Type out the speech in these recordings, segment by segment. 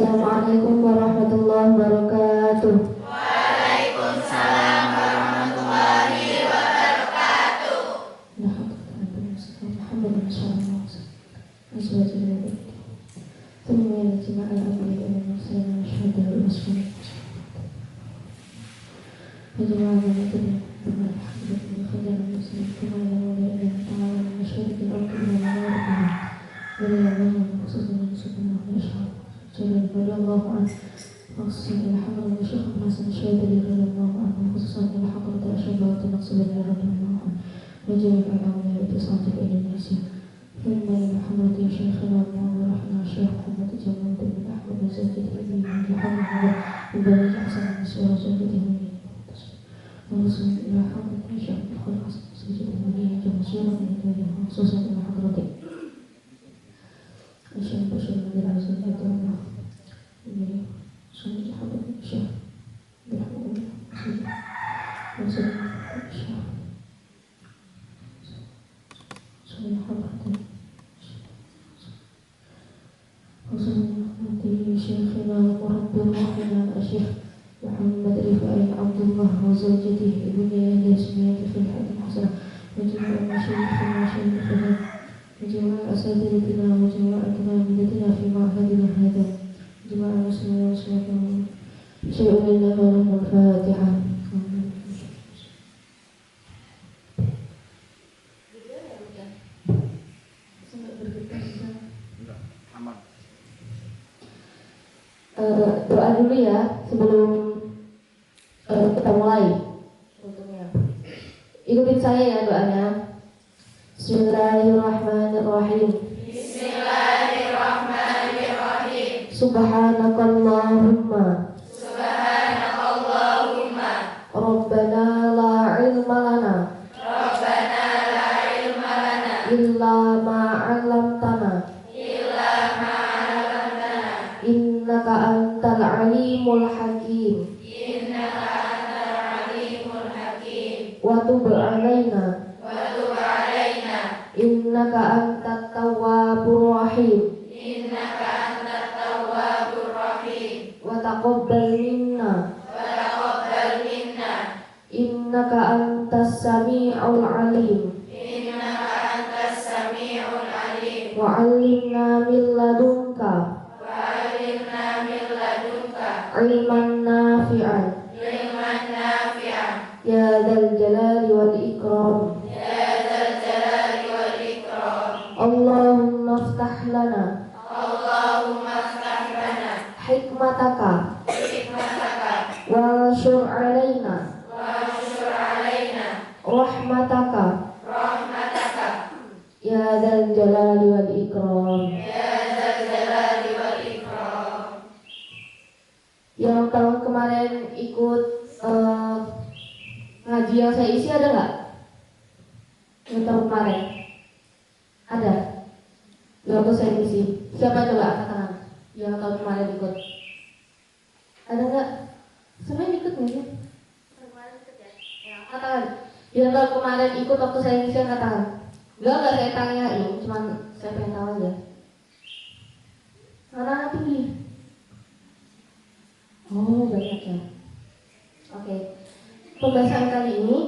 Assalamualaikum warahmatullahi wabarakatuh. Waalaikumsalam warahmatullahi wabarakatuh. Doa dulu ya sebelum kita mulai. Ikutin saya ya doanya. Bismillahirrahmanirrahim. Bismillahirrahmanirrahim. Subhanakallahumma. Subhanakallahumma. Rabbana la ilma lana. Rabbana la ilma lana. Illa ma 'allamtana. Illa ma 'allamtana. Innaka antal alimul hakim. Innaka antal alimul hakim. Wa tub 'alaina. Innaka antat tawwabur rahim. Innaka antat tawwabur rahim. Wa taqabbal minna. Wa taqabbal minna. Innaka antas sami'ul alim. Innaka antas sami'ul alim. Wa 'allimna min ladunka. Wa 'allimna min ladunka. Ilman nafi'an. Ilman nafi'an. Ya dzal jalali wal ikram. Allahumma aftah lana. Allahumma aftah lana hikmataka. Hikmataka. Wanshur alaina. Wanshur alaina rahmataka. Rahmataka. Ya dzal jalali wal ikram. Ya dzal jalali wal ikram. Yang tahun kemarin ikut ngaji yang saya isi ada nggak? Yang tahun kemarin ada? Ya waktu saya isi. Siapa coba angkat tangan yang tahun kemarin ikut? Ada nggak? Semuanya ikut nggak sih? Tahun kemarin ikut ya? Ya angkat tangan. Yang tahun kemarin ikut waktu saya isi angkat tangan. Nggak saya tanyain, cuman saya pengen tahu aja. Anak tinggi. Oh banyak ya. Oke. Pembahasan kali ini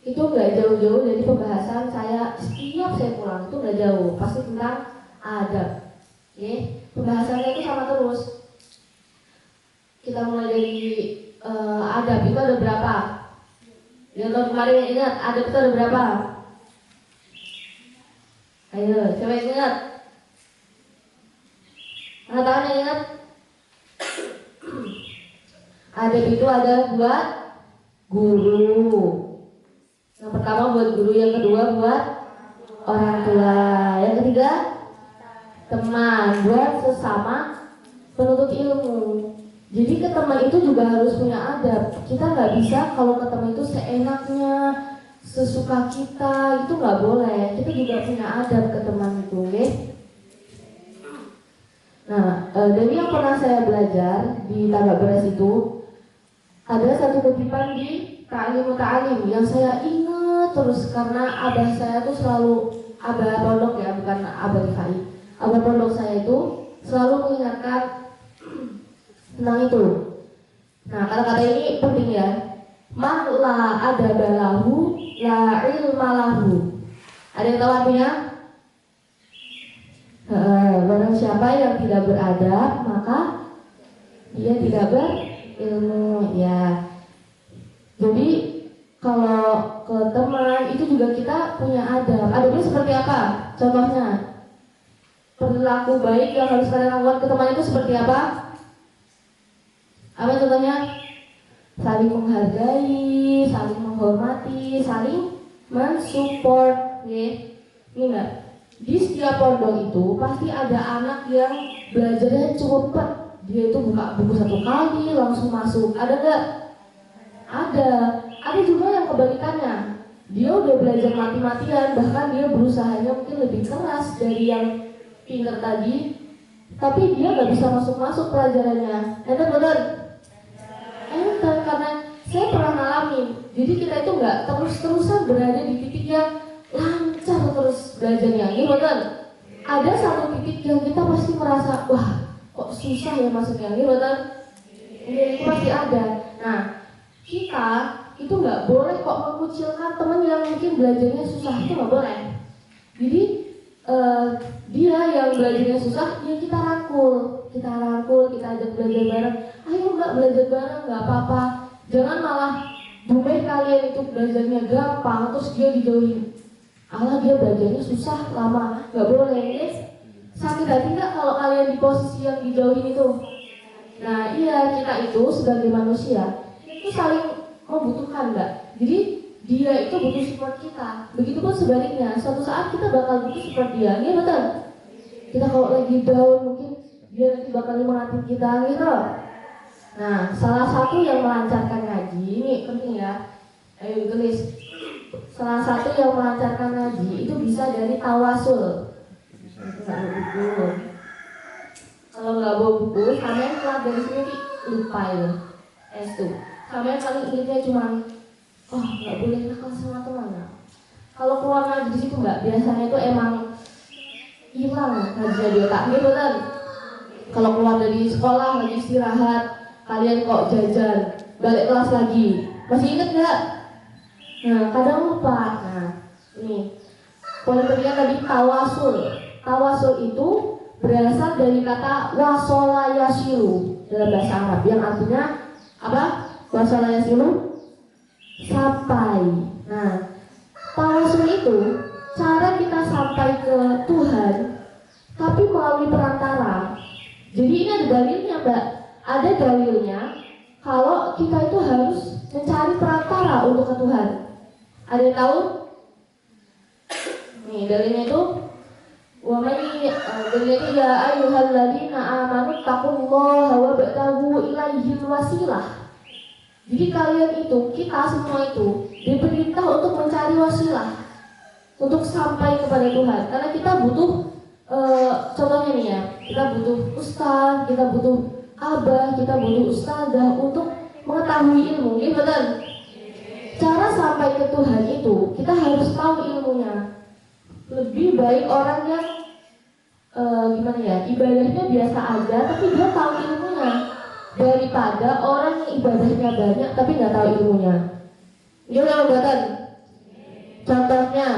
itu nggak jauh-jauh dari pembahasan saya setiap saya pulang, itu nggak jauh, pasti tentang adab. Oke, pembahasannya itu sama terus. Kita mulai dari adab itu ada berapa? Yang tahun kemarin yang ingat adab itu ada berapa? Ayo, coba yang ingat. Angkat tangan yang ingat. Adab itu ada buat guru. Yang pertama buat guru, yang kedua buat orang tua, yang ketiga teman, buat sesama penuntut ilmu. Jadi ke teman itu juga harus punya adab. Kita nggak bisa kalau ke teman itu seenaknya, sesuka kita, itu nggak boleh. Kita juga punya adab ke teman itu, okay? Nah, dari yang pernah saya belajar di Tabak Beras itu ada satu kutipan di Ta'lim Ta'lim yang saya ingat terus karena abah saya tuh selalu, abah pondok ya, bukan abah DKI. Abah pondok saya itu selalu mengingatkan tentang itu. Nah, kata-kata ini penting ya. Man la adaba lahu la ilma lahu. Ada yang tahu artinya? Barang siapa yang tidak beradab, maka dia tidak berilmu. Ya. Jadi kalau ke teman itu juga kita punya adab. Adabnya seperti apa? Contohnya, perilaku baik yang harus kalian lakukan ke teman itu seperti apa? Apa contohnya? Saling menghargai, saling menghormati, saling mensupport. Ini enggak? Di setiap pondok itu pasti ada anak yang belajarnya cukup cepat. Dia itu buka buku satu kali langsung masuk. Ada enggak? Ada. Ada juga yang kebalikannya. Dia udah belajar mati-matian, bahkan dia berusahanya mungkin lebih keras dari yang pinter tadi, tapi dia nggak bisa masuk pelajarannya. Enten bener? Enten, karena saya pernah ngalamin. Jadi kita itu nggak terus-terusan berada di titik yang lancar terus belajarnya. Ini bener? Ada satu titik yang kita pasti merasa, wah kok susah ya masuknya. Ini bener? Ini itu pasti ada. Nah, kita itu nggak boleh kok mengucilkan teman yang mungkin belajarnya susah, itu nggak boleh. Jadi dia yang belajarnya susah, ya kita rangkul, kita ajak belajar bareng. Ayo nggak belajar bareng, nggak apa-apa. Jangan malah bume kalian itu belajarnya gampang, terus dia dijauhin. Allah dia belajarnya susah, lama, nggak boleh. Yes? Sakit hati nggak kalau kalian di posisi yang dijauhin itu? Nah iya, kita itu sebagai manusia itu saling membutuhkan nggak? Jadi dia itu butuh support kita. Begitupun sebaliknya, suatu saat kita bakal butuh support dia. Iya betul? Kita kalau lagi down mungkin dia nanti bakal mengatur kita gitu. Nah, salah satu yang melancarkan ngaji ini penting ya. Ayo tulis. Salah satu yang melancarkan ngaji itu bisa dari tawasul. Kalau nggak bawa buku, kalian keluar dari sini lupa ya. S2. Kalian paling ingatnya cuma, oh nggak boleh nakal sama teman. Kalau keluar ngaji di situ nggak, biasanya itu emang hilang ngajinya di otak. Gitu kan? Kalau keluar dari sekolah lagi istirahat, kalian kok jajan, balik kelas lagi, masih inget nggak? Nah kadang lupa. Nah ini poin pentingnya tadi tawasul. Tawasul itu berasal dari kata wasola yasilu dalam bahasa Arab yang artinya apa? Wasola yasilu sampai. Nah, tawasul itu cara kita sampai ke Tuhan, tapi melalui perantara. Jadi ini ada dalilnya, Mbak. Ada dalilnya kalau kita itu harus mencari perantara untuk ke Tuhan. Ada yang tahu? Nih dalilnya itu wa may dalilnya ya ayyuhalladzina amanu taqullaha wabtaghu ilaihil wasilah. Jadi kalian itu, kita semua itu diperintah untuk mencari wasilah untuk sampai kepada Tuhan. Karena kita butuh, contohnya nih ya, kita butuh ustaz, kita butuh abah, kita butuh ustazah untuk mengetahui ilmu. Gitu betul? Cara sampai ke Tuhan itu kita harus tahu ilmunya. Lebih baik orang yang gimana ya, ibadahnya biasa aja tapi dia tahu ilmunya, daripada orang yang ibadahnya banyak tapi nggak tahu ilmunya. Gimana buatan? Contohnya,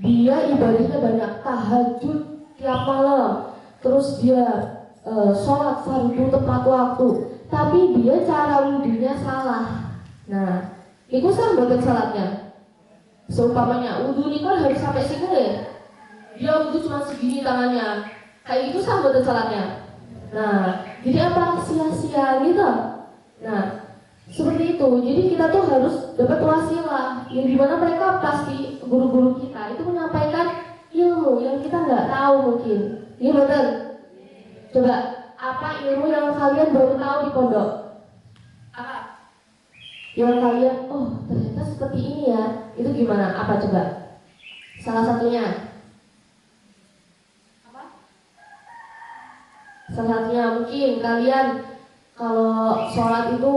dia ibadahnya banyak, tahajud tiap malam, terus dia sholat fardu tepat waktu, tapi dia cara wudunya salah. Nah, itu sah buatan salatnya. Seumpamanya wudu ini kan harus sampai sini ya. Dia wudu cuma segini tangannya, kayak itu sah buatan salatnya. Nah, jadi apa? Sia-sia gitu. Nah, seperti itu. Jadi kita tuh harus dapat wasilah, yang dimana mereka pasti guru-guru kita itu menyampaikan ilmu yang kita nggak tahu mungkin. Iya betul. Coba, apa ilmu yang kalian baru tahu di pondok? Apa? Yang kalian, oh ternyata seperti ini ya. Itu gimana? Apa coba? Salah satunya. Salah satunya mungkin kalian kalau sholat itu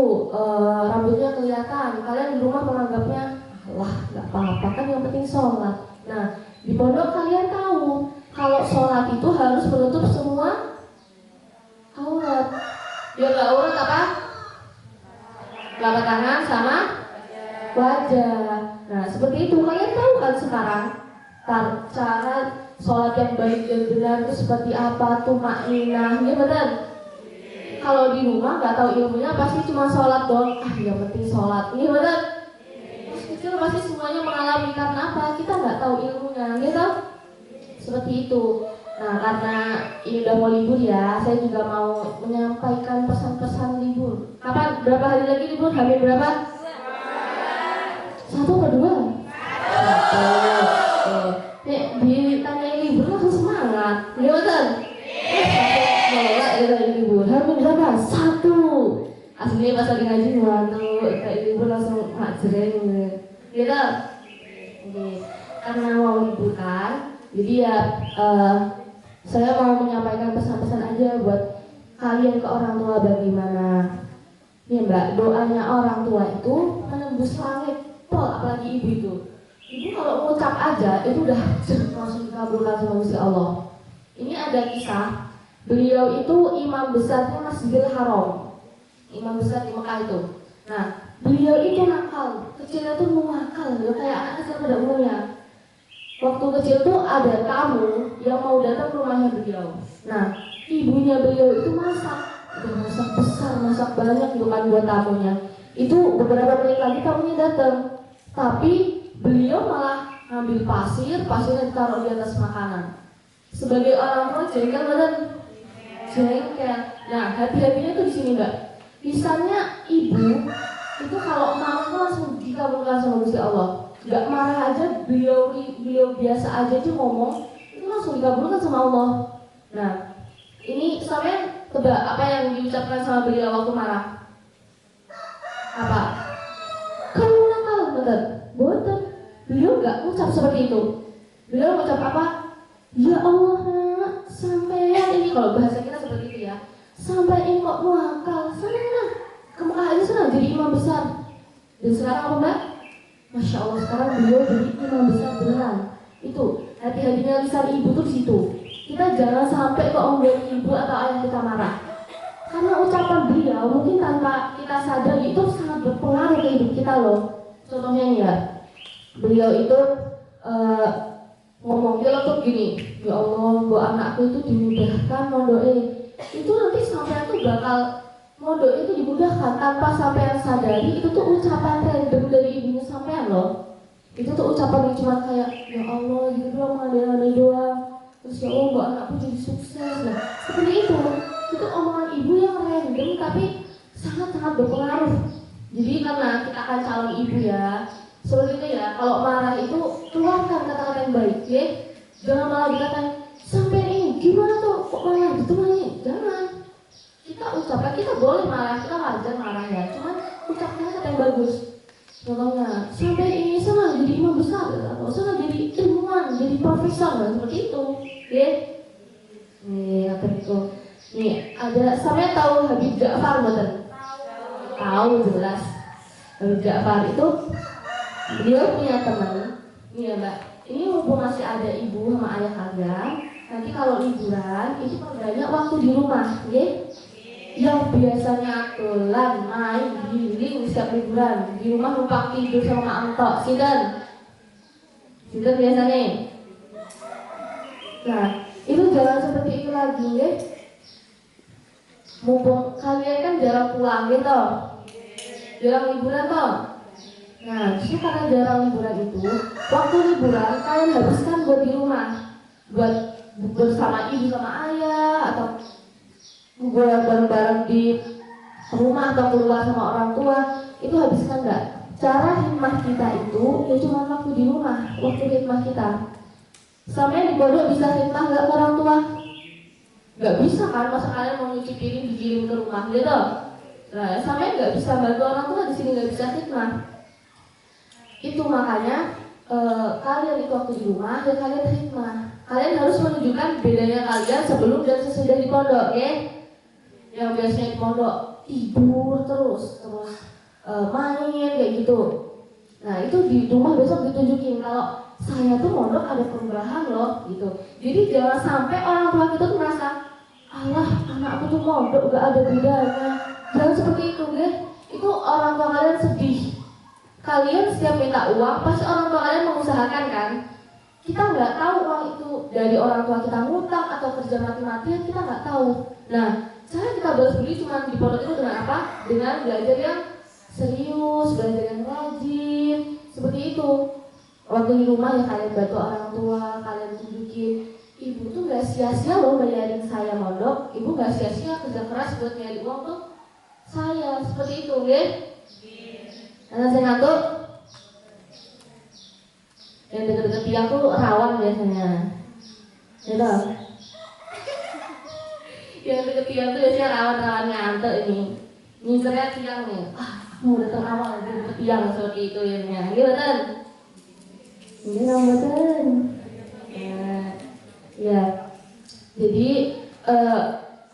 rambutnya kelihatan, kalian di rumah menganggapnya wah nggak apa-apa kan yang penting sholat. Nah di pondok kalian tahu kalau sholat itu harus menutup semua aurat. Biar nggak urut apa? Telapak tangan sama wajah. Nah seperti itu, kalian tahu kan sekarang cara sholat yang baik dan benar itu seperti apa, tumakninah, ya benar. Kalau di rumah nggak tahu ilmunya pasti cuma sholat doang, yang penting sholat, ya benar. Pas kecil pasti semuanya mengalami karena apa? Kita nggak tahu ilmunya, gitu. Seperti itu. Nah karena ini udah mau libur ya, saya juga mau menyampaikan pesan-pesan libur. Kapan? Berapa hari lagi libur? Hamil berapa? 1 atau 2? 1. Nih ditanya libur langsung semangat, ya betul? Libur. Hamil berapa? 1. Aslinya pas lagi ngaji waduh, kayak libur langsung majreng, gitu. Oke. Karena mau libur kan, jadi ya saya mau menyampaikan pesan-pesan aja buat kalian ke orang tua bagaimana. Nih Mbak, doanya orang tua itu menembus langit, apalagi ibu itu. Ibu kalau mengucap aja itu udah langsung dikabulkan sama Gusti Allah. Ini ada kisah, beliau itu imam besarnya Masjidil Haram, imam besar di Mekah itu. Nah, beliau itu nakal, kecilnya tuh nakal, kayak anak kecil pada umumnya. Waktu kecil tuh ada tamu yang mau datang ke rumahnya beliau. Nah, ibunya beliau itu masak besar, masak banyak gitu kan buat tamunya. Itu beberapa menit lagi tamunya datang, tapi beliau malah ngambil pasirnya ditaruh di atas makanan. Sebagai orang tua jengkel banget, jengkel. Nah, hati-hatinya tuh di sini Mbak. Misalnya ibu itu kalau mau itu langsung dikabulkan sama Gusti Allah. Gak marah aja, beliau biasa aja tuh ngomong itu langsung dikabulkan sama Allah. Nah ini sampai tebak apa yang diucapkan sama beliau waktu marah? Apa? Kamu nakal, betul. Beliau gak ucap seperti itu. Beliau ucap apa? Ya Allah nak, sampai ini, kalau bahasa kita seperti itu ya, sampai ini kok nakal, sana ke Mekah aja sana jadi imam besar. Dan sekarang apa Mbak? Masya Allah, sekarang beliau jadi imam besar beneran. Itu hati-hatinya lisan ibu tuh di situ. Kita jangan sampai keonggolan ibu atau ayah kita marah. Karena ucapan beliau mungkin tanpa kita sadari itu sangat berpengaruh ke hidup kita loh. Contohnya nih ya, beliau itu ngomong dia tuh gini, ya Allah, buat anakku itu dimudahkan mondoknya. Itu nanti sampai tuh bakal mondok itu dimudahkan tanpa sampean sadari. Itu tuh ucapan random dari ibunya sampean loh. Itu tuh ucapan yang cuma kayak ya Allah gitu doang, mengandai-andai doang. Terus ya Allah buat anakku jadi sukses. Nah seperti itu omongan ibu yang random tapi sangat-sangat berpengaruh. Jadi karena kita akan calon ibu ya, seperti itu ya. Kalau marah itu keluarkan kata-kata yang baik ya. Jangan malah dikatain sampai ini gimana tuh kok malah gitu nih. Jangan. Kita ucapkan, kita boleh marah, kita wajar marah ya, cuman ucapkan kata yang bagus. Contohnya, sampai ini sana jadi imam besar, atau sana jadi ilmuwan, jadi profesor, dan seperti itu, ya. Nih, apa itu? Nih, ada, sampai tahu Habib Ja'far, betul? Tahu jelas. Habib Ja'far itu, beliau punya teman, nih ya Mbak. Ini mumpung masih ada ibu sama ayah kalian, nanti kalau liburan itu perbanyak waktu di rumah, ya. Yang biasanya tulan, main, giling setiap liburan di rumah numpang tidur sama angkot, sinten biasanya. Nah, itu jangan seperti itu lagi ya. Mumpung kalian kan jarang pulang gitu, jarang liburan toh. Nah, justru karena jarang liburan itu, waktu liburan kalian habiskan buat di rumah, buat bersama ibu sama ayah atau buat bareng-bareng di rumah atau keluar sama orang tua. Itu habiskan nggak? Cara hikmah kita itu ya cuma waktu di rumah, waktu hikmah kita. Sampai di pondok bisa hikmah nggak ke orang tua? Nggak bisa kan? Masa kalian mau nyuci piring dikirim ke rumah gitu? Nah, sampai nggak bisa bantu orang tua di sini, nggak bisa hikmah. Itu makanya kalian itu waktu di rumah dan kalian hikmah. Kalian harus menunjukkan bedanya kalian sebelum dan sesudah di pondok, ya. Yang biasanya di pondok tidur terus main kayak gitu. Nah itu di rumah besok ditunjukin kalau saya tuh mondok ada perubahan loh gitu. Jadi jangan sampai orang tua kita tuh merasa alah anakku tuh mondok gak ada bedanya. Jangan seperti itu, nggih. Itu orang tua kalian sedih. Kalian setiap minta uang pasti orang tua kalian mengusahakan kan. Kita nggak tahu uang itu dari orang tua kita ngutang atau kerja mati-matian, kita nggak tahu. Nah, cara kita balas budi cuma di pondok itu dengan apa? Dengan belajar yang serius, belajar yang rajin, seperti itu. Waktu di rumah ya kalian bantu orang tua, kalian tunjukin ibu tuh nggak sia-sia loh bayarin saya mondok, ibu nggak sia-sia kerja keras buat nyari uang tuh saya, seperti itu, nggih. Karena saya ngantuk, yang deket-deket tiang tuh rawan biasanya, gitu. Yang deket tiang tuh biasanya rawan ngantuk ini. Ngincernya tiang nih, mau datang awal deket tiang seperti itu ya, gitu kan? Ini betul. Ya, jadi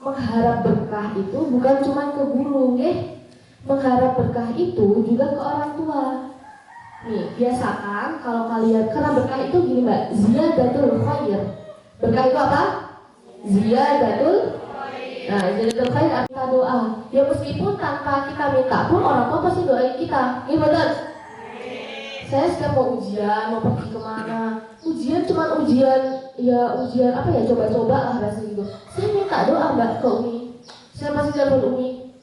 mengharap berkah itu bukan cuma ke guru, nggih. Mengharap berkah itu juga ke orang tua. Nih, biasakan kalau kalian, karena berkah itu gini Mbak, ziyadatul khair. Berkah itu apa? Ziyadatul. Nah, ziyadatul khair kita doa. Ya meskipun tanpa kita minta pun orang tua pasti doain kita. Ini betul. Saya setiap mau ujian, mau pergi kemana, ujian cuman ujian apa ya, coba-coba lah bahasa gitu. Saya minta doa Mbak ke Umi. Saya pasti telepon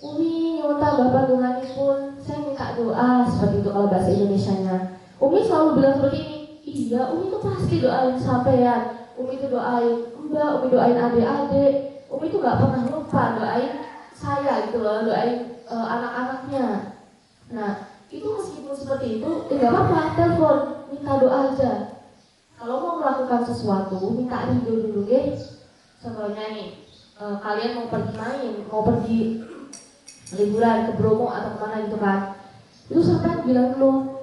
Umi nyuwun tambah panjenenganipun, saya minta doa, seperti itu kalau bahasa Indonesianya. Umi selalu bilang seperti ini. Iya, Umi itu pasti doain sampean. Umi itu doain Mbak, Umi doain adik-adik. Umi itu nggak pernah lupa doain saya gitu loh, doain anak-anaknya. Nah, itu meskipun seperti itu, nggak apa-apa, telepon, minta doa aja. Kalau mau melakukan sesuatu, minta ridho dulu, guys. Contohnya nih, kalian mau pergi main, mau pergi liburan ke Bromo atau kemana gitu kan, itu sampai bilang dulu,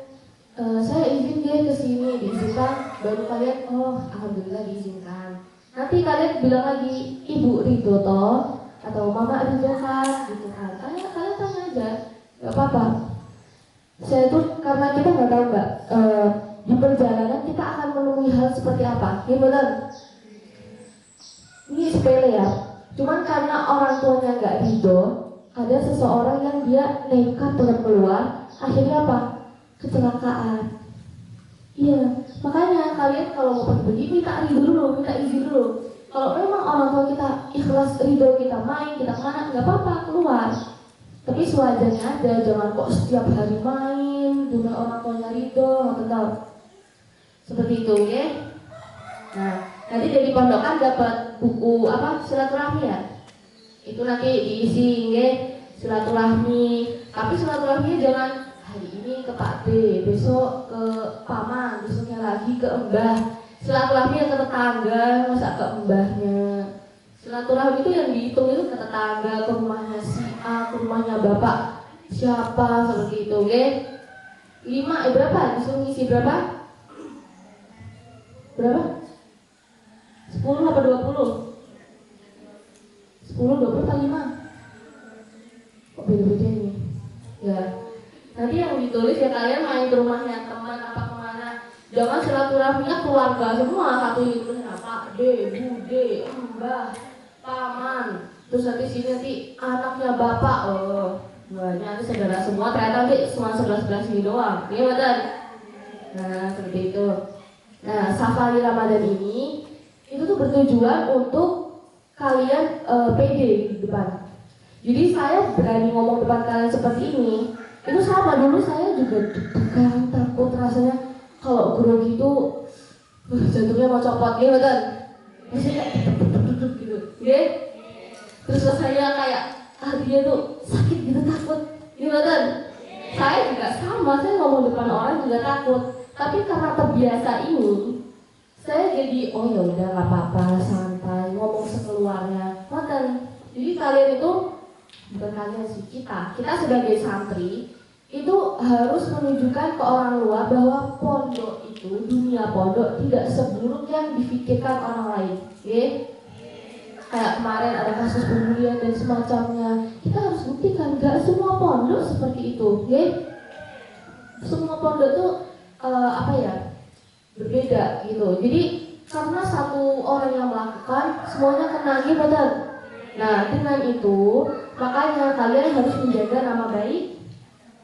saya izin deh ke sini, diizinkan, baru kalian, oh alhamdulillah diizinkan. Nanti kalian bilang lagi, ibu ridho toh, atau mama ridho kan, gitu kan. Kalian tanya aja, nggak apa-apa. Saya tuh karena kita nggak tahu Mbak, di perjalanan kita akan menemui hal seperti apa, ya benar? Ini sepele ya, cuman karena orang tuanya nggak ridho, ada seseorang yang dia nekat untuk keluar, akhirnya apa? Kecelakaan. Iya, makanya kalian kalau mau pergi minta ridho dulu, minta izin dulu. Kalau memang orang tua kita ikhlas ridho kita main, kita kemana, nggak apa-apa keluar. Tapi sewajarnya aja, jangan kok setiap hari main dengan orang tuanya ridho, tetap seperti itu, ya. Nah, nanti dari pondokan dapat buku apa silaturahmi ya. Itu nanti diisi, ya, silaturahmi. Tapi silaturahminya jangan hari ini ke Pak D, besok ke paman, besoknya lagi ke mbah. Silaturahmi yang ke tetangga, masa ke mbahnya. Silaturahmi itu yang dihitung itu ke tetangga, ke rumahnya si A, ke rumahnya bapak siapa, seperti itu, oke? 5, berapa? Disuruh ngisi berapa? Berapa? 10 apa 20? 10, 20 atau 5? Kok beda-beda ini? Ya, nanti yang ditulis ya kalian main ke rumahnya teman apa kemana. Jangan silaturahminya keluarga semua, satu itu Pak D, Bude, Mbah, Paman, terus nanti sini nanti anaknya bapak, banyak nanti saudara semua, ternyata nanti cuma sebelah sini doang, iya betul? Nah seperti itu. Nah safari Ramadan ini itu tuh bertujuan untuk kalian pede di depan. Jadi saya berani ngomong depan kalian seperti ini, itu sama dulu saya juga deg-degan, takut rasanya kalau grogi itu jantungnya mau copot, iya betul? Masih kayak gitu, ya? Terus saya kayak dia tuh sakit gitu, takut, iya betul? Saya juga sama, saya ngomong depan orang juga takut. Tapi karena terbiasa ini, saya jadi oh ya udah nggak apa-apa, santai, ngomong sekeluarnya, betul? Jadi kalian itu bukan kalian sih, kita sebagai santri itu harus menunjukkan ke orang luar bahwa pondok itu, dunia pondok tidak seburuk yang difikirkan orang lain, oke? Kayak kemarin ada kasus pembulian dan semacamnya, kita harus buktikan gak semua pondok seperti itu, oke? Semua pondok tuh berbeda gitu. Jadi karena satu orang yang melakukan semuanya kena, gitu betul? Nah, dengan itu makanya kalian harus menjaga nama baik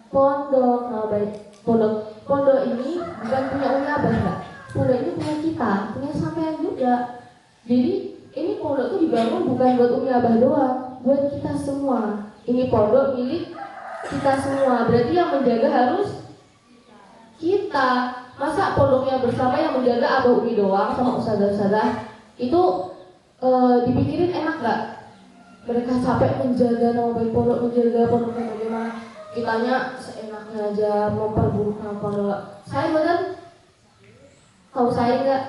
pondok. Nama baik pondok ini bukan punya Umi Abah, Mbak. Pondok ini punya kita, punya sampean juga. Jadi ini pondok itu dibangun bukan buat Umi Abah doang, buat kita semua. Ini pondok milik kita semua. Berarti yang menjaga harus kita. Masa pondoknya bersama yang menjaga Abah Umi doang sama ustazah-ustazah itu dipikirin enak gak? Mereka capek menjaga nama baik pondok, menjaga pondoknya bagaimana, kitanya seenaknya aja memperburuk nama pondok. Saya bener? Tahu saya enggak?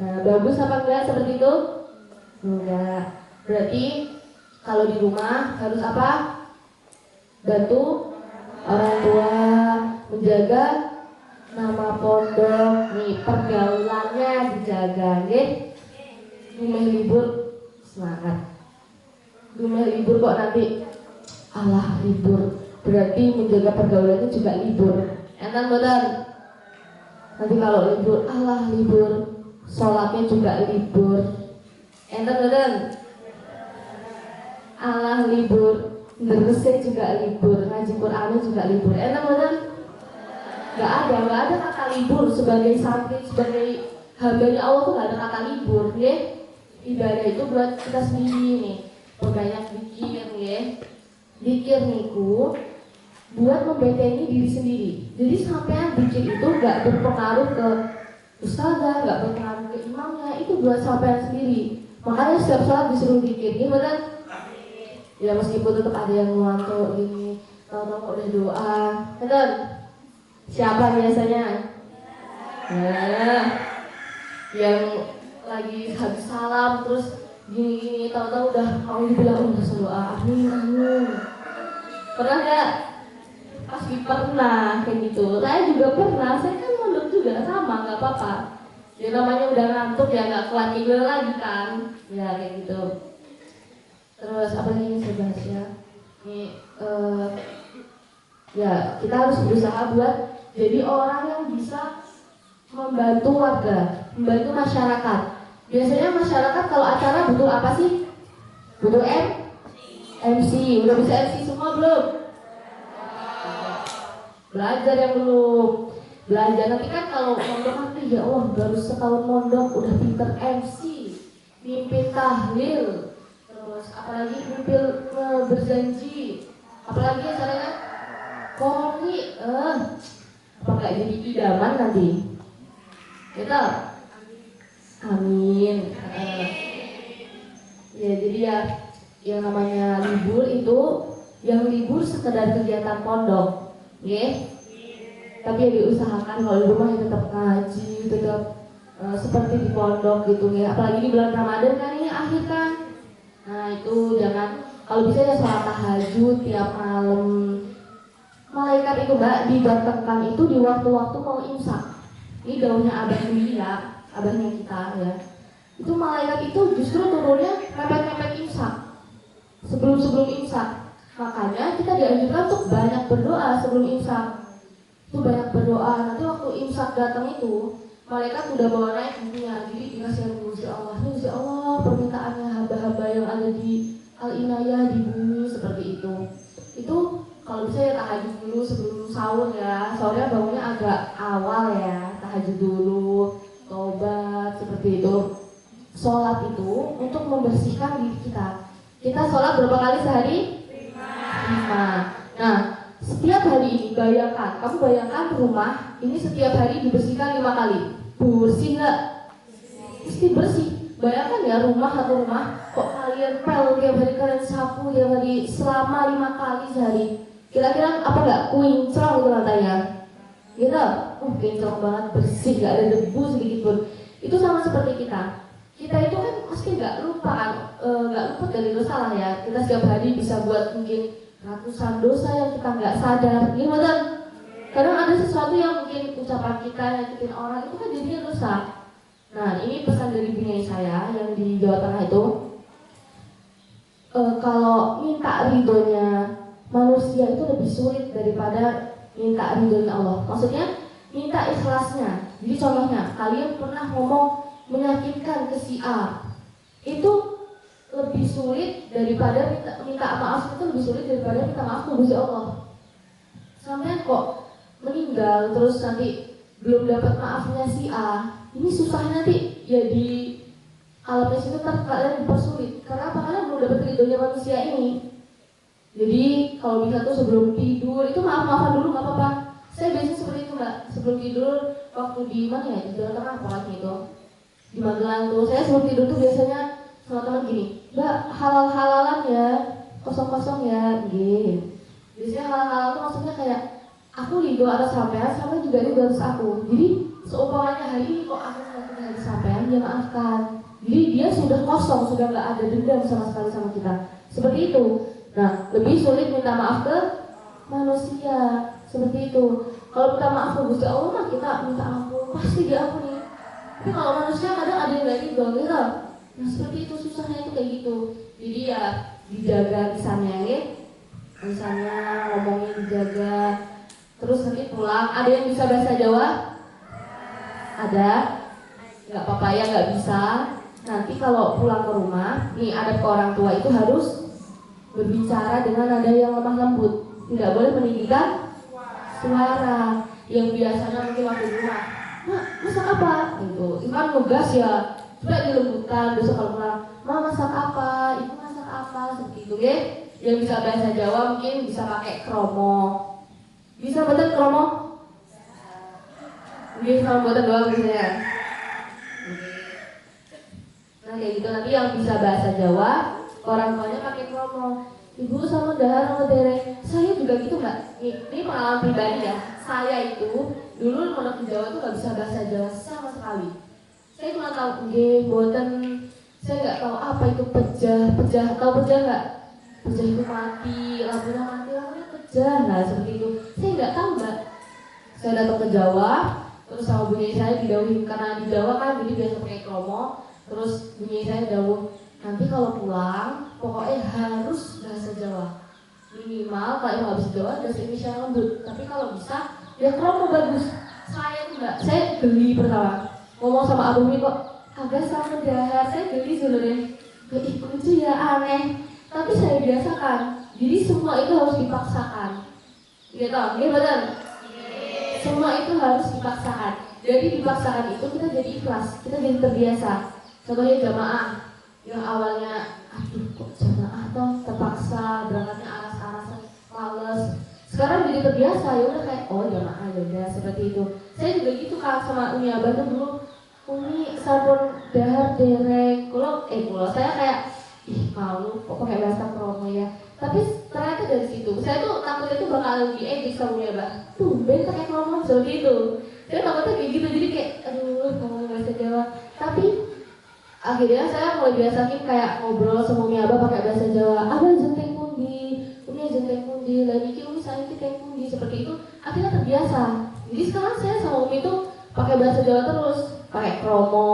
Nah, bagus apa enggak seperti itu? Enggak. Berarti kalau di rumah harus apa? Bantu orang tua menjaga nama pondok. Nih pergaulannya dijaga, nih. Rumah libur semangat. Rumah libur kok nanti alah libur. Berarti menjaga pergaulannya juga libur. Enten betul. Nanti kalau libur alah libur, sholatnya juga libur. Enten betul. Allah libur, ngeresik juga libur, ngaji Quran juga libur. Enak bener? Gak ada kata libur sebagai santri, sebagai hambanya Allah tuh gak ada kata libur, ya. Ibadah itu buat kita sendiri nih, berbanyak zikir, ya. Zikir niku buat membentengi diri sendiri. Jadi sampean zikir itu gak berpengaruh ke ustazah, gak berpengaruh ke imamnya, itu buat sampean sendiri. Makanya setiap sholat disuruh zikir, gimana? Ya meskipun tetap ada yang ngantuk gini, tahu-tahu udah doa, betul? Siapa biasanya? Nah, yang lagi habis salam terus gini-gini, tahu-tahu udah mau dibilang udah doa, amin. Pernah nggak? Pasti pernah kayak gitu. Saya juga pernah, saya kan mondok juga sama, nggak apa-apa. Ya namanya udah ngantuk ya nggak kuat tidur lagi kan, ya kayak gitu. Terus apa lagi yang saya bahas ya? Ini ya kita harus berusaha buat jadi orang yang bisa membantu warga, membantu masyarakat. Biasanya masyarakat kalau acara butuh apa sih? Butuh MC. Udah bisa MC semua belum? Belajar yang belum. Belajar nanti kan kalau mondok nanti ya Allah baru setahun mondok udah pinter MC, mimpin tahlil. Apalagi kumpul berjanji, apalagi acaranya koni, apa nggak jadi idaman nanti? Kita, amin. Ya jadi ya, yang namanya libur itu, yang libur sekedar kegiatan pondok, ya. Tapi ya diusahakan kalau di rumah ya tetap ngaji, tetap seperti di pondok gitu ya. Apalagi di bulan Ramadan kan ini akhir kan. Nah itu jangan, kalau bisa ya sholat tahajud tiap malam. Malaikat itu Mbak didatangkan itu di waktu-waktu mau imsak. Ini daunnya abah Yulia, abahnya kita ya. Itu malaikat itu justru turunnya mepet-mepet imsak, sebelum imsak. Makanya kita dianjurkan untuk banyak berdoa sebelum imsak. Itu banyak berdoa. Nanti waktu imsak datang itu malaikat udah bawa naik dunia, jadi dikasih Gusti Allah. Ini Gusti Allah permintaannya hamba-hamba yang ada di Al-Inayah di bumi seperti itu. Itu kalau bisa ya tahajud dulu sebelum sahur ya. Sahurnya bangunnya agak awal ya. Tahajud dulu, tobat seperti itu. Sholat itu untuk membersihkan diri kita. Kita sholat berapa kali sehari? 5. Nah, setiap hari ini bayangkan, kamu bayangkan rumah ini setiap hari dibersihkan 5 kali. Bersih nggak? Mesti bersih. Bayangkan ya satu rumah kok kalian pel tiap hari, kalian sapu tiap hari selama 5 kali sehari. Kira-kira apa nggak kuincrong itu lantainya? Gitu? Kincrong banget, bersih, nggak ada debu sedikit pun. Itu sama seperti kita. Kita itu kan pasti nggak lupa kan, nggak luput dari dosa lah ya. Kita setiap hari bisa buat mungkin ratusan dosa yang kita nggak sadar. Gimana? Kadang ada sesuatu yang mungkin ucapan kita nyakitin orang itu kan jadinya dosa. Nah ini pesan dari bini saya yang di Jawa Tengah itu, kalau minta ridhonya manusia itu lebih sulit daripada minta ridhonya Allah. Maksudnya minta ikhlasnya. Jadi contohnya kalian pernah ngomong menyakitkan ke si A, itu lebih sulit daripada minta maaf itu lebih sulit daripada minta maaf ke Gusti Allah. Sampai kok meninggal terus nanti belum dapat maafnya si A, ini susah nanti ya di alamnya situ kalian dipersulit. Karena apa? Karena belum dapat ridhonya manusia ini. Jadi kalau bisa tuh sebelum tidur itu maaf-maafan dulu nggak apa-apa. Saya biasanya seperti itu mbak, sebelum tidur waktu di mana ya, di Jawa Tengah apalagi itu di Magelang tuh, saya sebelum tidur tuh biasanya sama teman gini, mbak halal-halalan ya, kosong-kosong ya, gitu. Biasanya halal-halal tuh maksudnya kayak aku ridho atas sampean, sampean juga ridho atas aku. Jadi seumpamanya hari ini kok aku melakukan hari sampean, dia maafkan. Jadi dia sudah kosong, sudah nggak ada dendam sama sekali sama kita. Seperti itu. Nah, lebih sulit minta maaf ke manusia. Seperti itu. Kalau minta maaf ke Gusti Allah mah kita minta ampun, pasti diampuni. Tapi kalau manusia kadang ada yang nggak ridho, gitu. Nah seperti itu susahnya itu kayak gitu. Jadi ya dijaga lisannya ya. Lisannya ngomongnya dijaga. Terus nanti pulang, ada yang bisa bahasa Jawa? Ada? Nggak apa-apa ya nggak bisa. Nanti kalau pulang ke rumah, nih adab ke orang tua itu harus berbicara dengan nada yang lemah lembut. Tidak boleh meninggikan suara. Yang biasanya mungkin waktu di rumah, mak masak apa? Gitu. Itu kan nugas ya. Coba dilembutkan. Besok kalau pulang, ma masak apa? Ibu masak apa? Seperti itu ya. Yang bisa bahasa Jawa mungkin bisa pakai kromo. Bisa betul kromo? Bisa kalau buatan doang biasanya. Nah kayak gitu nanti yang bisa bahasa Jawa, orang tuanya pakai kromo. Ibu sama dahar sama dereng. Saya juga gitu mbak. Ini pengalaman pribadi ya. Saya itu dulu menurut Jawa tuh nggak bisa bahasa Jawa sama sekali. Saya cuma tahu boten. Saya nggak tahu apa itu pejah. Tahu pejah nggak? Pejah itu mati, lampunya pejah. Nah seperti itu. Saya nggak tahu mbak. Saya datang ke Jawa, terus sama bunyi saya didauhin karena di Jawa kan jadi biasa pakai kromo. Terus bunyi saya dawuh, nanti kalau pulang pokoknya harus bahasa Jawa. Minimal kalau nggak bisa Jawa bahasa Indonesia lembut. Tapi kalau bisa ya kromo bagus. Saya geli pertama ngomong sama Abu Mi kok agak sama dahar. Saya geli sebenarnya. Ya lucu ya aneh. Tapi saya biasakan. Jadi semua itu harus dipaksakan. Gitu, betul. Semua itu harus dipaksakan. Jadi dipaksakan itu kita jadi ikhlas, kita jadi terbiasa. Contohnya jamaah yang awalnya aduh kok jamaah toh terpaksa berangkatnya aras-arasan males, sekarang jadi terbiasa ya udah kayak oh jamaah ya udah seperti itu. Saya juga gitu kak sama Umi Abah tuh dulu, Umi sampun dahar dereng kalau saya kayak ih malu kok pakai bahasa kromo ya. Tapi ternyata dari situ saya tuh takutnya tuh bakal diejek sama Umi Abah, tumben pakai kromo seperti itu. Saya takutnya kayak gitu, jadi kayak aduh ngomong bahasa Jawa. Tapi akhirnya saya mulai biasain kayak ngobrol sama Umi Abah pakai bahasa Jawa. Abah jenteng pundi, Umi jenteng pundi, lah niki Umi saya jenteng pundi, seperti itu. Akhirnya terbiasa. Jadi sekarang saya sama Umi tuh pakai bahasa Jawa terus, pakai kromo.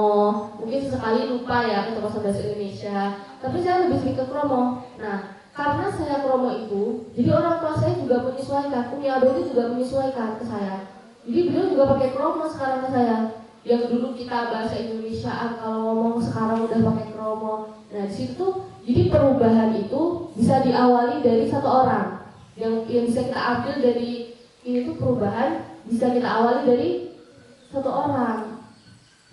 Mungkin sesekali lupa ya untuk bahasa Indonesia, tapi saya lebih sering ke kromo. Nah, karena saya kromo itu, jadi orang tua saya juga menyesuaikan. Umi Abah itu juga menyesuaikan ke saya. Jadi beliau juga pakai kromo sekarang ke saya. Yang dulu kita bahasa Indonesiaan kalau ngomong sekarang udah pakai kromo. Nah di situ jadi perubahan itu bisa diawali dari satu orang. Yang bisa kita ambil dari ini tuh perubahan bisa kita awali dari satu orang.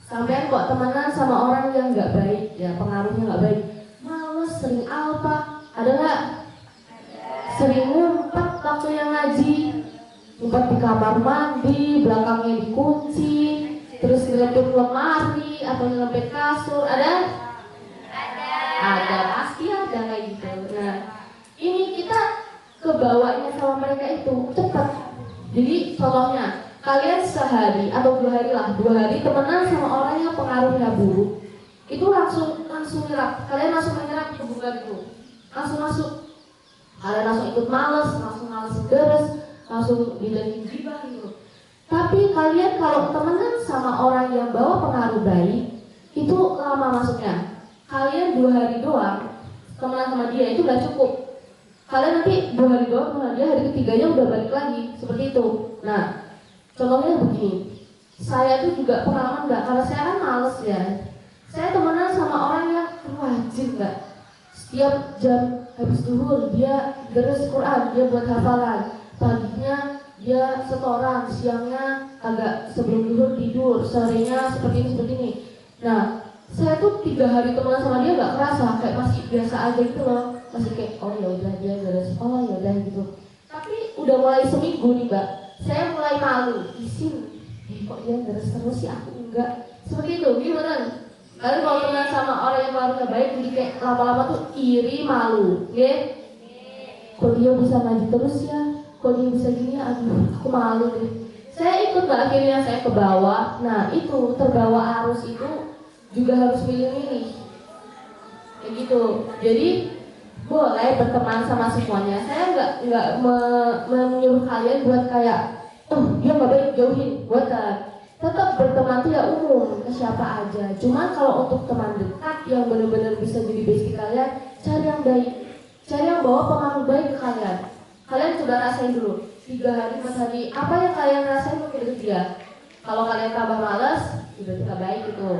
Sampai kok temenan sama orang yang nggak baik, ya pengaruhnya nggak baik. Males, sering alpa, ada nggak? Sering ngumpet waktu yang ngaji, ngumpet di kamar mandi, belakangnya dikunci. Terus ngelempet lemari atau ngelempet kasur, ada? Ada, pasti ada kayak gitu. Nah, ini kita kebawanya sama mereka itu cepat. Jadi contohnya, kalian sehari atau 2 hari lah, 2 hari temenan sama orang yang pengaruhnya buruk, itu langsung nyerap. Kalian langsung menyerap hubungan itu, langsung masuk. Kalian langsung ikut males beres, langsung didakin gibah gitu. Tapi kalian kalau temenan sama orang yang bawa pengaruh baik, itu lama masuknya. Kalian 2 hari doang temenan sama dia itu gak cukup. Kalian nanti 2 hari doang sama dia, hari ketiganya udah balik lagi, seperti itu. Nah, contohnya begini. Saya tuh juga pengalaman gak, karena saya kan males ya. Saya temenan sama orang yang rajin gak. Setiap jam habis zuhur dia deres Quran, dia buat hafalan. Paginya dia setoran, siangnya agak sebelum zuhur tidur, sorenya seperti ini. Nah, saya tuh 3 hari temenan sama dia nggak kerasa, kayak masih biasa aja gitu loh, masih kayak oh ya udah dia deres, oh ya udah gitu. Tapi udah mulai seminggu nih Mbak, saya mulai malu, isin, kok dia deres terus sih, aku enggak. Seperti itu, gimana? Kalian kalau temenan sama orang yang baru baik, jadi kayak lama-lama tuh iri, malu, ya? Kok dia bisa maju terus ya? Kok dia bisa gini ya? Aduh, aku malu deh. Saya ikut Mbak, akhirnya saya ke bawah. Nah itu, terbawa arus itu juga harus milih-milih. Kayak gitu. Jadi boleh berteman sama semuanya. Saya nggak menyuruh kalian buat kayak, oh dia nggak baik jauhin, buatan. Tetap berteman tuh ya umum ke siapa aja. Cuma kalau untuk teman dekat yang benar-benar bisa jadi bestie kalian, cari yang baik, cari yang bawa pengaruh baik ke kalian. Kalian coba rasain dulu 3 hari, 4 hari, apa yang kalian rasain mungkin itu dia. Kalau kalian tambah malas, udah tidak baik gitu.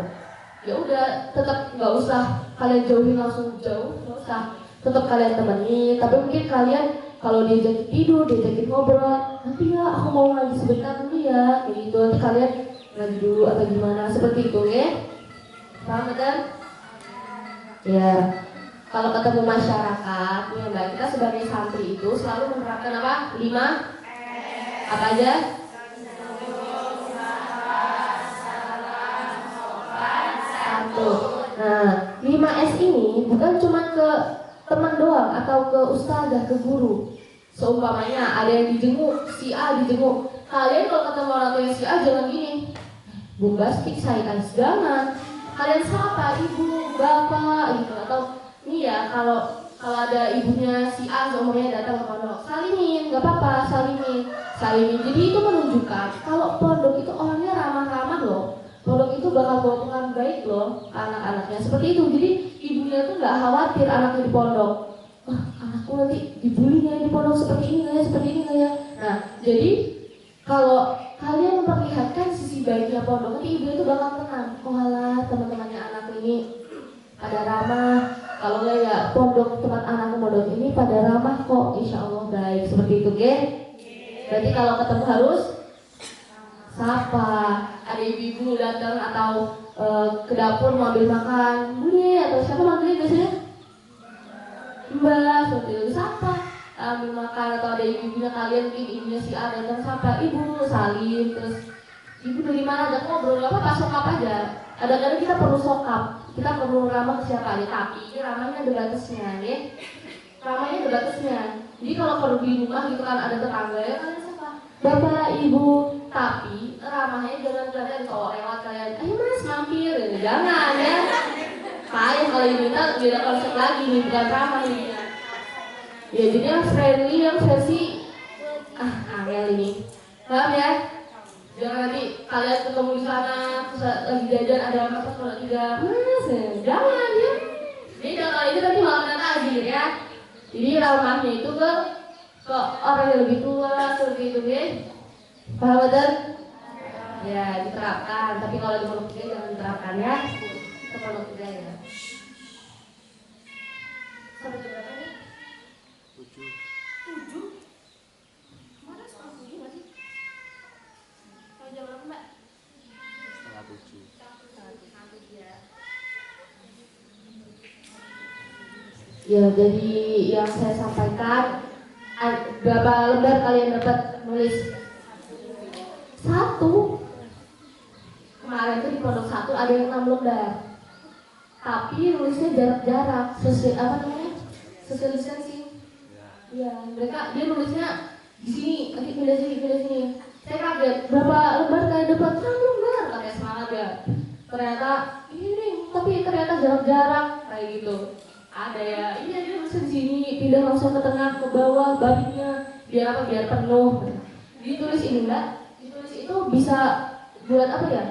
Ya udah, tetap nggak usah kalian jauhin langsung jauh, nggak usah. Tetap kalian temani, tapi mungkin kalian kalau diajakin tidur, diajakin ngobrol, nanti ya aku mau ngaji sebentar dulu ya, kayak gitu. Nanti kalian ngaji dulu atau gimana, seperti itu ya. Paham kan? Ya. Kalau ketemu masyarakat, ya Mbak, kita sebagai santri itu selalu menerapkan apa? 5 apa aja? Satu. Nah, 5S ini bukan cuma ke teman doang atau ke ustazah, ke guru. Seumpamanya ada yang dijenguk, si A dijenguk. Kalian kalau ketemu orang tua yang si A jangan gini, bombastik, saya jangan. Kalian sapa ibu, bapak gitu, atau nih ya kalau ada ibunya si A seumurnya datang ke pondok, salimin, nggak apa-apa, salimin. Jadi itu menunjukkan kalau pondok itu orangnya ramah-ramah loh. Pondok itu bakal bawa pengaruh baik loh anak-anaknya. Seperti itu. Jadi ibunya tuh nggak khawatir anaknya di pondok. Wah, anakku nanti dibully nggak ya di pondok, seperti ini nggak ya, seperti ini nggak ya. Nah, jadi kalau kalian memperlihatkan sisi baiknya pondok, nanti ibu itu bakal tenang. Oh alah, teman-temannya anak ini pada ramah. Kalau nggak ya pondok tempat anakku pondok ini pada ramah kok, insya Allah baik. Seperti itu, oke? Berarti kalau ketemu harus sapa. Ada ibu-ibu datang atau ke dapur mau ambil makan, Budi atau siapa manggilnya biasanya? Mbak, seperti itu, sapa. Ambil makan atau ada ibu-ibunya kalian, mungkin ibunya si A datang, sapa ibu, salim, terus ibu dari mana, ada ngobrol, apa pas sokap aja. Kadang-kadang kita perlu sokap, kita perlu ramah ke siapa aja, tapi ramahnya ada batasnya, ya. Ramahnya ada batasnya. Jadi kalau perlu di rumah gitu kan ada tetangga ya kalian sapa, bapak, ibu, tapi ramahnya jangan kalian kalau lewat kalian, ayo mas mampir, ya. Jangan ya. Payah kalau diminta beda konsep lagi nih, bukan ramah ini. Ya jadi yang friendly, yang versi angel ini, paham ya? Jangan nanti kalian ketemu di sana terus lagi jajan ada apa kalau tidak, mas ya. Jangan ya. Jadi kalau itu nanti malah lagi ya. Jadi ramahnya itu ke orang yang lebih tua seperti itu ya. Paham betul? Ya diterapkan. Tapi kalau di pondok gede jangan diterapkan ya. Ke pondok gede ya. Sampai jam berapa nih? 7. Mana sekarang 7 nggak sih? Sampai jam berapa Mbak? 6:30. Ya, jadi yang saya sampaikan, berapa lembar kalian dapat nulis? 1. Kemarin tuh di pondok 1 ada yang 6 lembar, tapi nulisnya jarak-jarak, social distancing. Ya, dia nulisnya di sini, nanti pindah sini. Saya kaget, berapa lembar kalian dapat? 6 lembar, katanya semangat ya. Ternyata ini, tapi ternyata jarak-jarak kayak gitu. Ada ya, iya dia nulisnya di sini, pindah langsung ke tengah, ke bawah, baliknya biar apa? Biar penuh. Ditulis ini Mbak, ditulis itu bisa buat apa ya?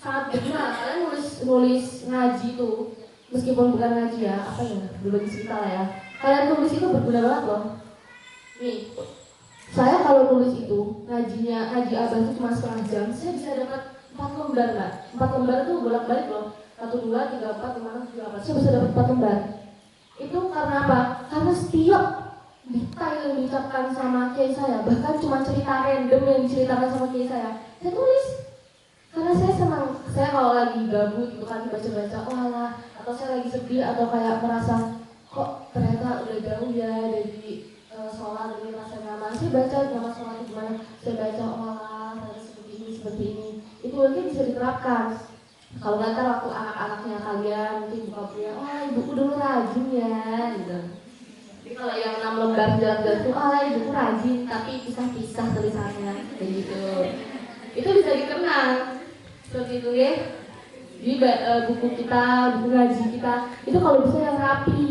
Sangat berguna. Kalian nulis ngaji itu, meskipun bukan ngaji ya, apa ya? Berbagi cerita lah ya. Kalian tulis itu berguna banget loh. Nih, saya kalau nulis itu ngaji abah itu cuma setengah jam, saya bisa dapat 4 lembar Mbak. 4 lembar itu bolak-balik loh. 1, 2, 3, 4, 5, 6, 7, 8. Saya bisa dapat 4 lembar. Itu karena apa? Karena setiap detail yang diucapkan sama kiai saya, bahkan cuma cerita random yang diceritakan sama kiai saya tulis. Karena saya senang, saya kalau lagi gabut gitu kan baca-baca, walah, atau saya lagi sedih atau kayak merasa kok ternyata udah jauh ya dari sholat ini rasa nyaman. Saya baca nama sholat itu gimana, saya baca walah, ternyata seperti ini. Itu mungkin bisa diterapkan. Kalau nggak ntar waktu anak-anaknya kalian mungkin buka punya, wah ibuku dulu rajin ya, gitu. Jadi kalau yang 6 lembar jalan-jalan tuh, ibuku rajin, tapi pisah-pisah tulisannya, kayak gitu. Itu bisa dikenal, seperti itu ya. Jadi buku kita, buku ngaji kita, itu kalau bisa yang rapi.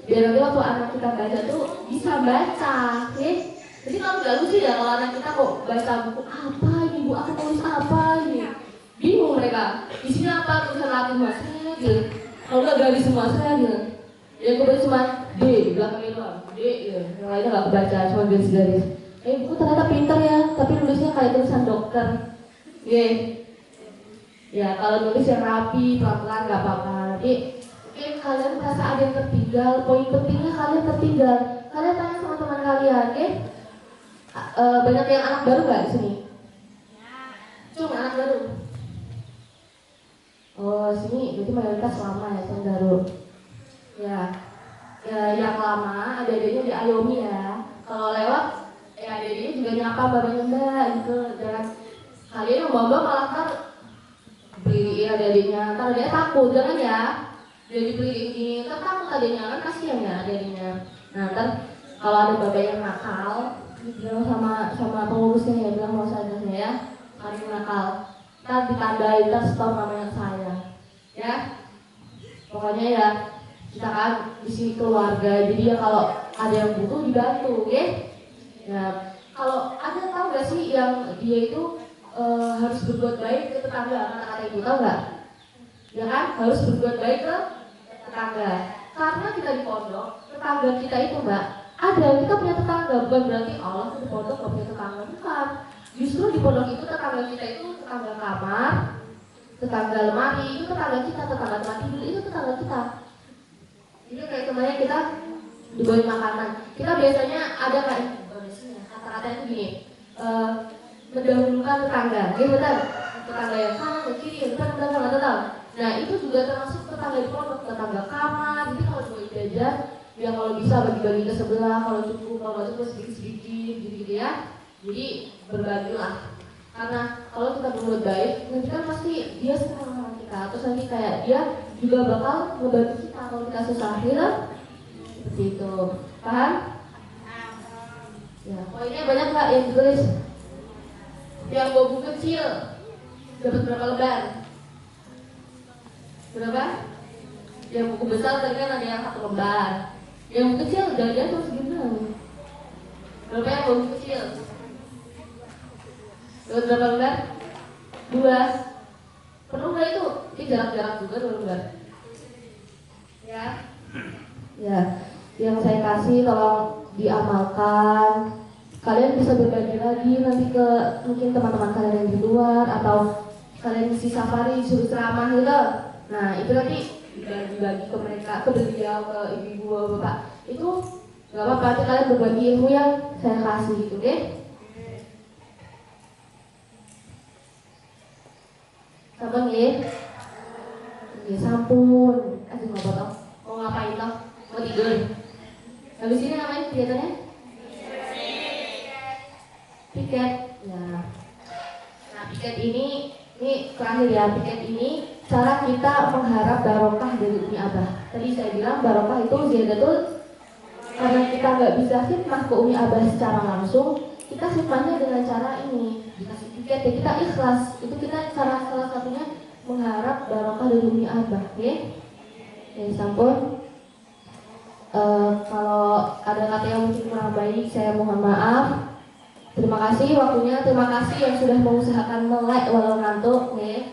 Biar nanti waktu anak kita baca tuh bisa baca, ya. Jadi kalau nggak lucu ya kalau anak kita kok baca buku apa ini, bu aku tulis apa ini. Bingung mereka, isinya apa, tulisan Latin mas, gitu. Kalau nggak garis semua, gitu. Yang kebaca cuma D, di belakangnya doang, D, gitu. Yang lainnya nggak kebaca, cuma garis-garis. Buku ternyata pinter ya, tapi nulisnya kayak tulisan dokter. Ya, kalau nulis yang rapi, pelan-pelan nggak apa-apa. Nanti mungkin kalian merasa ada yang tertinggal, poin pentingnya kalian tertinggal. Kalian tanya sama teman kalian, oke? Banyak yang anak baru nggak di sini? Cuma anak baru. Oh, sini berarti mayoritas lama ya, yang baru. Ya, yang lama ada-adanya di Ayomi ya. Kalau lewat, ada-adanya juga nyapa mbak gitu. Jangan kalian yang bawa malah ntar beliin ada-adanya, ntar adanya takut, jangan ya. Jadi beliin, ntar takut adanya, kan kasihan ya adanya. Nah, ntar kalau ada bapak yang nakal, bilang sama pengurusnya ya, bilang mau sadasnya ya, hari nakal. Ntar ditandai, ntar store namanya saya, ya. Pokoknya ya, kita kan di sini keluarga, jadi ya kalau ada yang butuh dibantu, ya. Ya, kalau ada tahu gak sih yang dia itu harus berbuat baik ke tetangga, kata-kata ibu tahu nggak? Ya kan, harus berbuat baik ke tetangga. Karena kita di pondok, tetangga kita itu mbak, ada kita punya tetangga, bukan berarti Allah tuh di pondok nggak punya tetangga, bukan. Justru di pondok itu tetangga kita itu tetangga kamar, tetangga lemari, itu tetangga kita, tetangga tempat tidur itu tetangga kita. Jadi kayak kemarin kita dibawain makanan, kita biasanya ada kayak kata-kata itu gini, mendahulukan tetangga, gitu betul? Tetangga yang kanan, ke kiri, yang depan, belakang, nggak tahu. Nah itu juga termasuk tetangga di pondok, tetangga kamar. Jadi kalau dibawain jajan, ya kalau bisa bagi-bagi ke sebelah, kalau cukup, kalau nggak cukup sedikit-sedikit, gitu ya. Jadi berbagilah. Karena kalau kita berbuat baik, nanti kan pasti dia senang sama kita. Terus nanti kayak dia juga bakal ngebantu kita kalau kita susah, gitu. Seperti itu, paham? Ya, poinnya banyak nggak yang ditulis? Yang bawa buku kecil dapat berapa lembar? Berapa? Yang buku besar tadi kan ada yang 1 lembar. Yang buku kecil udah dia terus gimana? Berapa yang bawa buku kecil? Dapat berapa lembar? 2. Perlu nggak itu? Ini jarak-jarak juga 2 lembar. Ya. Ya. Yang saya kasih tolong diamalkan. Kalian bisa berbagi lagi nanti ke mungkin teman-teman kalian yang di luar, atau kalian isi safari suruh ceramah gitu. Nah itu nanti dibagi-bagi ke mereka, ke beliau, ke ibu-ibu, bapak. Itu nggak apa-apa, nanti kalian berbagi ilmu yang saya kasih gitu, oke? Sampun ya? Ya sampun. Aduh nggak potong. Mau ngapain toh? Mau tidur? Habis ini ngapain kegiatannya? Piket, ya. Nah piket ini terakhir ya, piket ini cara kita mengharap barokah dari Umi Abah. Tadi saya bilang barokah itu ziyadatul, karena kita nggak bisa khidmah ke Umi Abah secara langsung, kita khidmahnya dengan cara ini, dikasih piket ya kita ikhlas. Itu kita cara salah satunya mengharap barokah dari Umi Abah, ya. Ya sampun. Kalau ada kata yang mungkin kurang baik, saya mohon maaf. Terima kasih waktunya, terima kasih yang sudah mengusahakan melek walau ngantuk, ya.